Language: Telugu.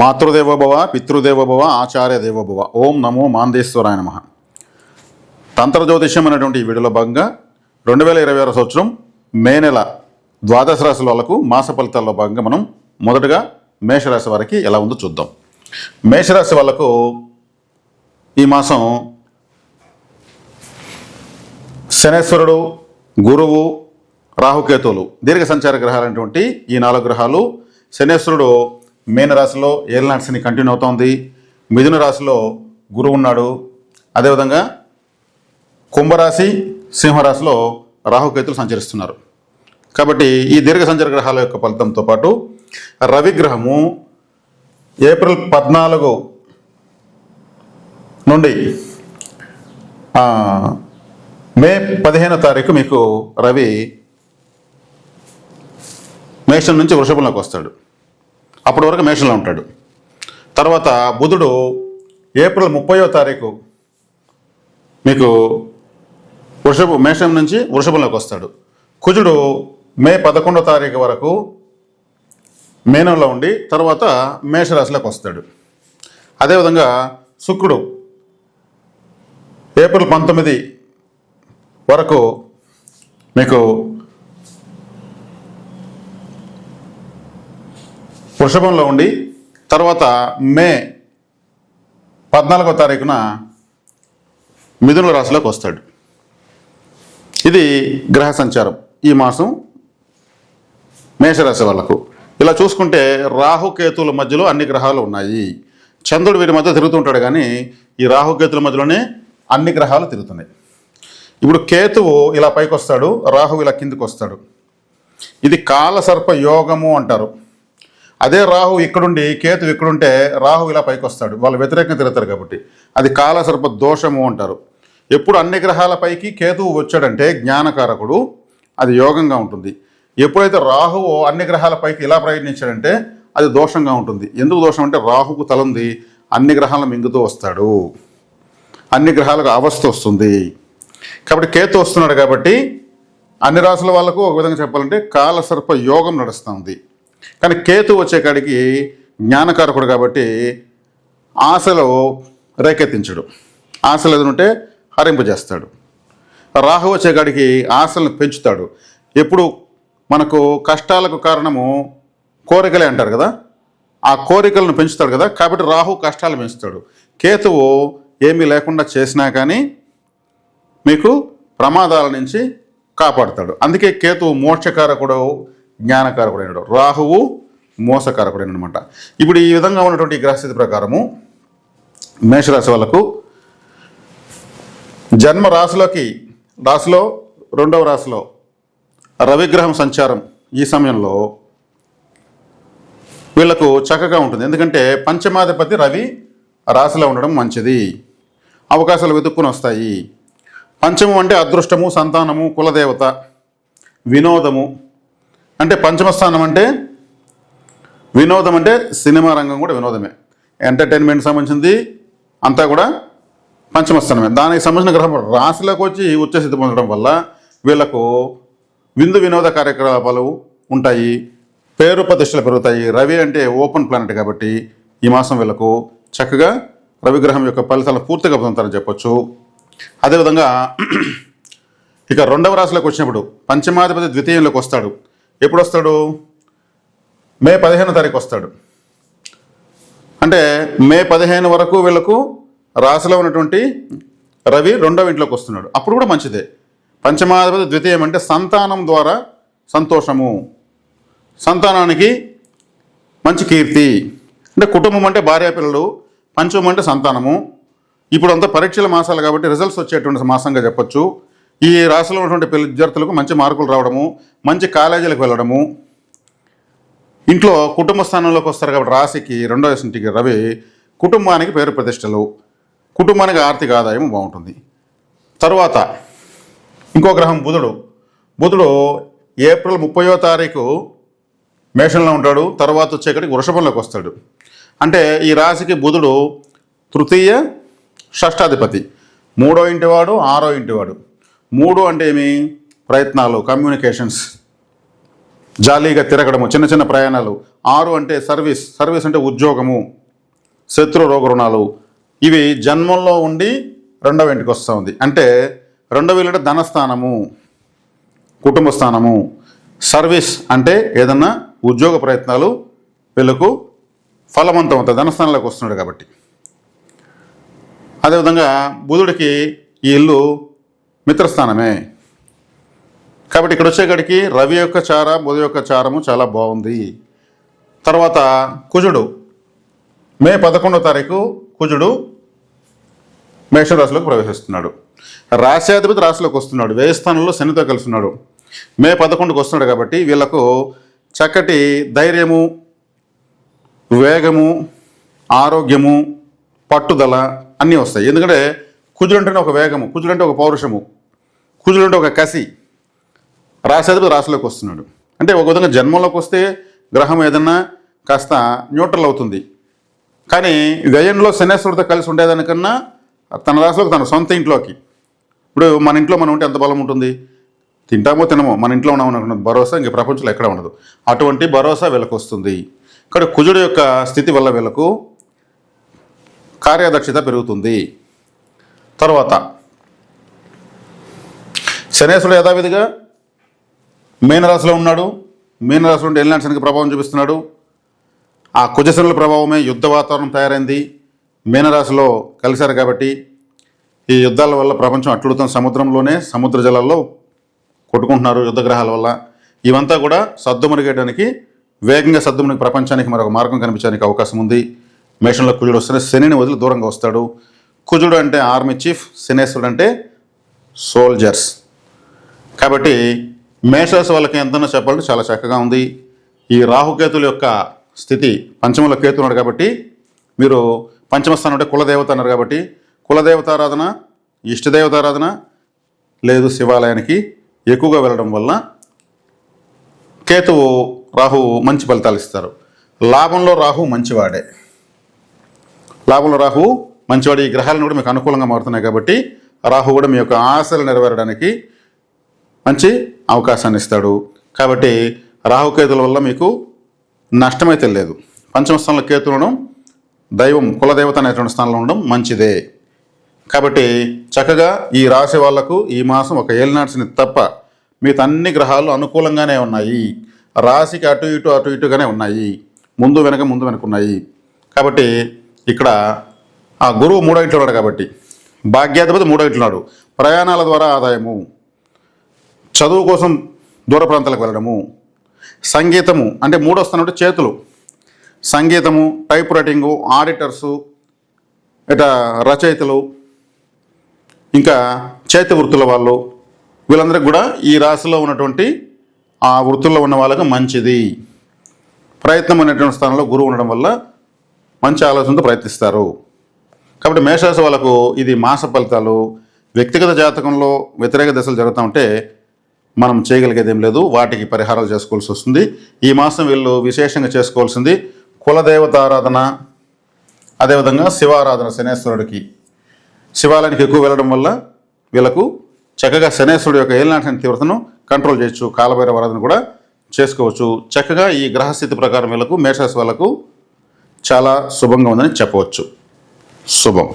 మాతృదేవోభవ పితృదేవోభవ ఆచార్య దేవోభవ. ఓం నమో మాందేశ్వరాయ నమః. తంత్ర జ్యోతిష్యం అనేటువంటి ఈ వీడియోలో భాగంగా 2026 సంవత్సరం మే నెల ద్వాదశ రాశుల వాళ్ళకు మాస ఫలితాల్లో భాగంగా మనం మొదటగా మేషరాశి వారికి ఎలా ఉందో చూద్దాం. మేషరాశి వాళ్ళకు ఈ మాసం శనేశ్వరుడు, గురువు, రాహుకేతువులు దీర్ఘ సంచార గ్రహాలైనటువంటి ఈ 4 గ్రహాలు. శనేశ్వరుడు మీనరాశిలో ఏలినాటి శని కంటిన్యూ అవుతోంది. మిథున రాశిలో గురువు ఉన్నాడు. అదేవిధంగా కుంభరాశి, సింహరాశిలో రాహుకేతులు సంచరిస్తున్నారు. కాబట్టి ఈ దీర్ఘ సంచార గ్రహాల యొక్క ఫలితంతో పాటు రవిగ్రహము ఏప్రిల్ 14 నుండి మే 15వ తారీఖు మీకు రవి మేషం నుంచి వృషభంలోకి వస్తాడు. అప్పటి వరకు మేషంలో ఉంటాడు. తర్వాత బుధుడు ఏప్రిల్ 30వ తారీఖు మీకు మేషం నుంచి వృషభంలోకి వస్తాడు. కుజుడు మే 11వ తారీఖు వరకు మీనంలో ఉండి తర్వాత మేషరాశిలోకి వస్తాడు. అదేవిధంగా శుక్రుడు ఏప్రిల్ 19 వరకు మీకు వృషభంలో ఉండి తర్వాత మే 14వ తారీఖున మిథున రాశిలోకి వస్తాడు. ఇది గ్రహ సంచారం ఈ మాసం మేషరాశి వాళ్ళకు. ఇలా చూసుకుంటే రాహుకేతువుల మధ్యలో అన్ని గ్రహాలు ఉన్నాయి. చంద్రుడు వీరి మధ్య తిరుగుతుంటాడు, కానీ ఈ రాహుకేతుల మధ్యలోనే అన్ని గ్రహాలు తిరుగుతున్నాయి. ఇప్పుడు కేతువు ఇలా పైకి వస్తాడు, రాహువు ఇలా కిందికి వస్తాడు. ఇది కాలసర్ప యోగము అంటారు. అదే రాహు ఇక్కడుండి కేతు ఇక్కడుంటే రాహు ఇలా పైకి వస్తాడు. వాళ్ళు వ్యతిరేకంగా తిరుగుతారు కాబట్టి అది కాలసర్ప దోషము అంటారు. ఎప్పుడు అన్ని గ్రహాల పైకి కేతువు వచ్చాడంటే జ్ఞానకారకుడు, అది యోగంగా ఉంటుంది. ఎప్పుడైతే రాహువు అన్ని గ్రహాల పైకి ఇలా ప్రయత్నించాడంటే అది దోషంగా ఉంటుంది. ఎందుకు దోషం అంటే రాహుకు తలంది అన్ని గ్రహాలను మింగుతూ వస్తాడు, అన్ని గ్రహాలకు అవస్థ వస్తుంది. కాబట్టి కేతు వస్తున్నాడు కాబట్టి అన్ని రాసుల వాళ్ళకు ఒక విధంగా చెప్పాలంటే కాలసర్ప యోగం నడుస్తుంది. కానీ కేతు వచ్చే కాడికి జ్ఞానకారకుడు కాబట్టి ఆశలు రేకెత్తించడు, ఆశలు ఎదురుంటే హరింపజేస్తాడు. రాహు వచ్చే కాడికి ఆశలను పెంచుతాడు. ఎప్పుడు మనకు కష్టాలకు కారణము కోరికలే అంటారు కదా, ఆ కోరికలను పెంచుతాడు కదా. కాబట్టి రాహు కష్టాలు పెంచుతాడు. కేతువు ఏమీ లేకుండా చేసినా కానీ మీకు ప్రమాదాల నుంచి కాపాడుతాడు. అందుకే కేతువు మోక్షకారకుడు, జ్ఞానకారకుడైనడు. రాహువు మోసకారకుడైన అనమాట. ఇప్పుడు ఈ విధంగా ఉన్నటువంటి గ్రహస్థితి ప్రకారము మేషరాశి వాళ్ళకు జన్మ రాశిలో 2వ రాశిలో రవిగ్రహం సంచారం ఈ సమయంలో వీళ్లకు చక్కగా ఉంటుంది. ఎందుకంటే పంచమాధిపతి రవి రాశిలో ఉండడం మంచిది, అవకాశాలు వెతుక్కుని వస్తాయి. పంచమం అంటే అదృష్టము, సంతానము, కులదేవత, వినోదము. అంటే పంచమ స్థానం అంటే వినోదం, అంటే సినిమా రంగం కూడా వినోదమే, ఎంటర్టైన్మెంట్ సంబంధించింది అంతా కూడా పంచమ స్థానమే. దానికి సంబంధించిన గ్రహం రాశిలోకి వచ్చి ఉచ్చస్థితి పొందడం వల్ల వీళ్లకు విందు వినోద కార్యకలాపాలు ఉంటాయి, పేరు ప్రతిష్టలు పెరుగుతాయి. రవి అంటే ఓపెన్ ప్లానెట్ కాబట్టి ఈ మాసం వీళ్లకు చక్కగా రవిగ్రహం యొక్క ఫలితాలను పూర్తిగా పొందుతారని చెప్పొచ్చు. అదేవిధంగా ఇక 2వ రాశిలోకి వచ్చినప్పుడు పంచమాధిపతి ద్వితీయంలోకి వస్తాడు. ఎప్పుడు వస్తాడు? మే 15వ తారీఖు వస్తాడు. అంటే మే 15 వరకు వీళ్ళకు రాశిలో ఉన్నటువంటి రవి 2వ ఇంట్లోకి వస్తున్నాడు. అప్పుడు కూడా మంచిదే. పంచమాధిపతి ద్వితీయం అంటే సంతానం ద్వారా సంతోషము, సంతానానికి మంచి కీర్తి. అంటే కుటుంబం అంటే భార్యాపిల్లలు, పంచమం అంటే సంతానము. ఇప్పుడు అంతా పరీక్షల మాసాలు కాబట్టి రిజల్ట్స్ వచ్చేటువంటి మాసంగా చెప్పొచ్చు. ఈ రాశిలో ఉన్నటువంటి విద్యార్థులకు మంచి మార్కులు రావడము, మంచి కాలేజీలకు వెళ్ళడము, ఇంట్లో కుటుంబ స్థానంలోకి వస్తారు కాబట్టి రాశికి 2వ ఇంటికి రవి కుటుంబానికి పేరు ప్రతిష్టలు, కుటుంబానికి ఆర్థిక ఆదాయం బాగుంటుంది. తరువాత ఇంకో గ్రహం బుధుడు ఏప్రిల్ 30వ తారీఖు మేషంలో ఉంటాడు. తర్వాత వచ్చేకడికి వృషభంలోకి వస్తాడు. అంటే ఈ రాశికి బుధుడు తృతీయ షష్టాధిపతి, 3వ ఇంటివాడు, 6వ ఇంటివాడు. 3 అంటే ఏమి? ప్రయత్నాలు, కమ్యూనికేషన్స్, జాలీగా తిరగడము, చిన్న చిన్న ప్రయాణాలు, 6 అంటే సర్వీస్ అంటే ఉద్యోగము, శత్రు రోగ రుణాలు. ఇవి జన్మంలో ఉండి 2వ ఇంటికి వస్తూ ఉంది. అంటే 2వ ఇల్లు అంటే ధనస్థానము, కుటుంబ స్థానము. సర్వీస్ అంటే ఏదన్నా ఉద్యోగ ప్రయత్నాలు వీళ్ళకు ఫలవంతం అవుతాయి, ధనస్థానంలోకి వస్తున్నాడు కాబట్టి. అదేవిధంగా బుధుడికి ఈ ఇల్లు మిత్రస్థానమే కాబట్టి ఇక్కడ వచ్చేకాడికి రవి యొక్క చార, బుధ యొక్క చారము చాలా బాగుంది. తర్వాత కుజుడు మే 11వ తారీఖు కుజుడు మేషరాశిలోకి ప్రవేశిస్తున్నాడు. రాశ్యాధిపతి రాశిలోకి వస్తున్నాడు, వ్యయ స్థానంలో శనితో కలిసి ఉన్నాడు. మే 11కు వస్తున్నాడు కాబట్టి వీళ్ళకు చక్కటి ధైర్యము, వేగము, ఆరోగ్యము, పట్టుదల అన్నీ వస్తాయి. ఎందుకంటే కుజుడు అంటేనే ఒక వేగము, కుజుడు అంటే ఒక పౌరుషము, కుజుడు అంటే ఒక కసి. రాశ్యాధిపతి రాశిలోకి వస్తున్నాడు అంటే ఒక విధంగా జన్మంలోకి వస్తే గ్రహం ఏదన్నా కాస్త న్యూట్రల్ అవుతుంది. కానీ వ్యయంలో శనేశ్వరుడితో కలిసి ఉండేదానికన్నా తన రాశిలోకి, తన సొంత ఇంట్లోకి, ఇప్పుడు మన ఇంట్లో మనం ఉంటే ఎంత బలం ఉంటుంది, తింటామో తినమో మన ఇంట్లో ఉన్నామనుకున్న భరోసా ఇంక ప్రపంచంలో ఎక్కడ ఉండదు. అటువంటి భరోసా వీళ్ళకు వస్తుంది. ఇక్కడ కుజుడు యొక్క స్థితి వల్ల వీళ్ళకు కార్యదక్షత పెరుగుతుంది. తర్వాత శనేశ్వరుడు యథావిధిగా మీనరాశిలో ఉన్నాడు. మీనరాశి నుండి ఎల్నాటి శనికి ప్రభావం చూపిస్తున్నాడు. ఆ కుజశనుల ప్రభావమే యుద్ధ వాతావరణం తయారైంది. మీనరాశిలో కలిశారు కాబట్టి ఈ యుద్ధాల వల్ల ప్రపంచం అట్లుడుతున్న సముద్రంలోనే, సముద్ర జలాల్లో కొట్టుకుంటున్నారు యుద్ధ గ్రహాల వల్ల. ఇవంతా కూడా సద్దుమరిగేయడానికి, వేగంగా సద్దుమరిగి ప్రపంచానికి మరొక మార్గం కనిపించడానికి అవకాశం ఉంది. మేషంలో కుజుడు వస్తేనే శనిని వదిలి దూరంగా వస్తాడు. కుజుడు అంటే ఆర్మీ చీఫ్, శనేశ్వరుడు అంటే సోల్జర్స్. కాబట్టి మేషరాశి వాళ్ళకి ఎంతనో చెప్పాలంటే చాలా చక్కగా ఉంది. ఈ రాహుకేతుల యొక్క స్థితి, పంచమంలో కేతు ఉన్నాడు కాబట్టి మీరు పంచమస్థానం అంటే కులదేవత అన్నారు కాబట్టి కులదేవతారాధన, ఇష్టదేవతారాధన లేదు శివాలయానికి ఎక్కువగా వెళ్ళడం వల్ల కేతువు, రాహువు మంచి ఫలితాలు ఇస్తారు. లాభంలో రాహు మంచివాడే, లాభంలో రాహువు మంచివాడు. ఈ గ్రహాలను కూడా మీకు అనుకూలంగా మారుతున్నాయి కాబట్టి రాహు కూడా మీ యొక్క ఆశలు నెరవేరడానికి మంచి అవకాశాన్ని ఇస్తాడు. కాబట్టి రాహుకేతుల వల్ల మీకు నష్టమైతే లేదు. పంచమ స్థానంలో కేతు ఉండడం, దైవం కులదేవత అనేటువంటి స్థానంలో ఉండడం మంచిదే. కాబట్టి చక్కగా ఈ రాశి వాళ్లకు ఈ మాసం ఒక ఏలినాడ్స్ని తప్ప మిగతా అన్ని గ్రహాలు అనుకూలంగానే ఉన్నాయి. రాశికి అటు ఇటుగానే ఉన్నాయి, ముందు వెనక ఉన్నాయి. కాబట్టి ఇక్కడ ఆ గురువు 3వ ఇంట్లో ఉన్నాడు కాబట్టి భాగ్యాధిపతి 3వ ఇంట్లో ఉన్నాడు. ప్రయాణాల ద్వారా ఆదాయము, చదువు కోసం దూర ప్రాంతాలకు వెళ్ళడము, సంగీతము అంటే 3వ స్థానం అంటే చేతులు, సంగీతము, టైప్ రైటింగు, ఆడిటర్సు, ఇట రచయితలు, ఇంకా చేతి వృత్తుల వాళ్ళు, వీళ్ళందరికీ కూడా ఈ రాశిలో ఉన్నటువంటి ఆ వృత్తుల్లో ఉన్న వాళ్ళకి మంచిది. ప్రయత్నం అనేటువంటి స్థానంలో గురువు ఉండడం వల్ల మంచి ఆలోచనతో ప్రయత్నిస్తారు. కాబట్టి మేషరాశి వాళ్ళకు ఇది మాస ఫలితాలు. వ్యక్తిగత జాతకంలో వ్యతిరేక దశలు జరుగుతూ ఉంటే మనం చేయగలిగేది ఏం లేదు, వాటికి పరిహారాలు చేసుకోవాల్సి వస్తుంది. ఈ మాసం వీళ్ళు విశేషంగా చేసుకోవాల్సింది కులదేవత ఆరాధన, అదేవిధంగా శివారాధన. శనేశ్వరుడికి శివాలయానికి ఎక్కువ వెళ్ళడం వల్ల వీళ్ళకు చక్కగా శనేశ్వరుడు యొక్క ఏలినాటి తీవ్రతను కంట్రోల్ చేయొచ్చు. కాలభైరవ ఆరాధన కూడా చేసుకోవచ్చు. చక్కగా ఈ గ్రహస్థితి ప్రకారం వీళ్ళకు మేషరాశి వాళ్ళకు చాలా శుభంగా ఉందని చెప్పవచ్చు. శుభం.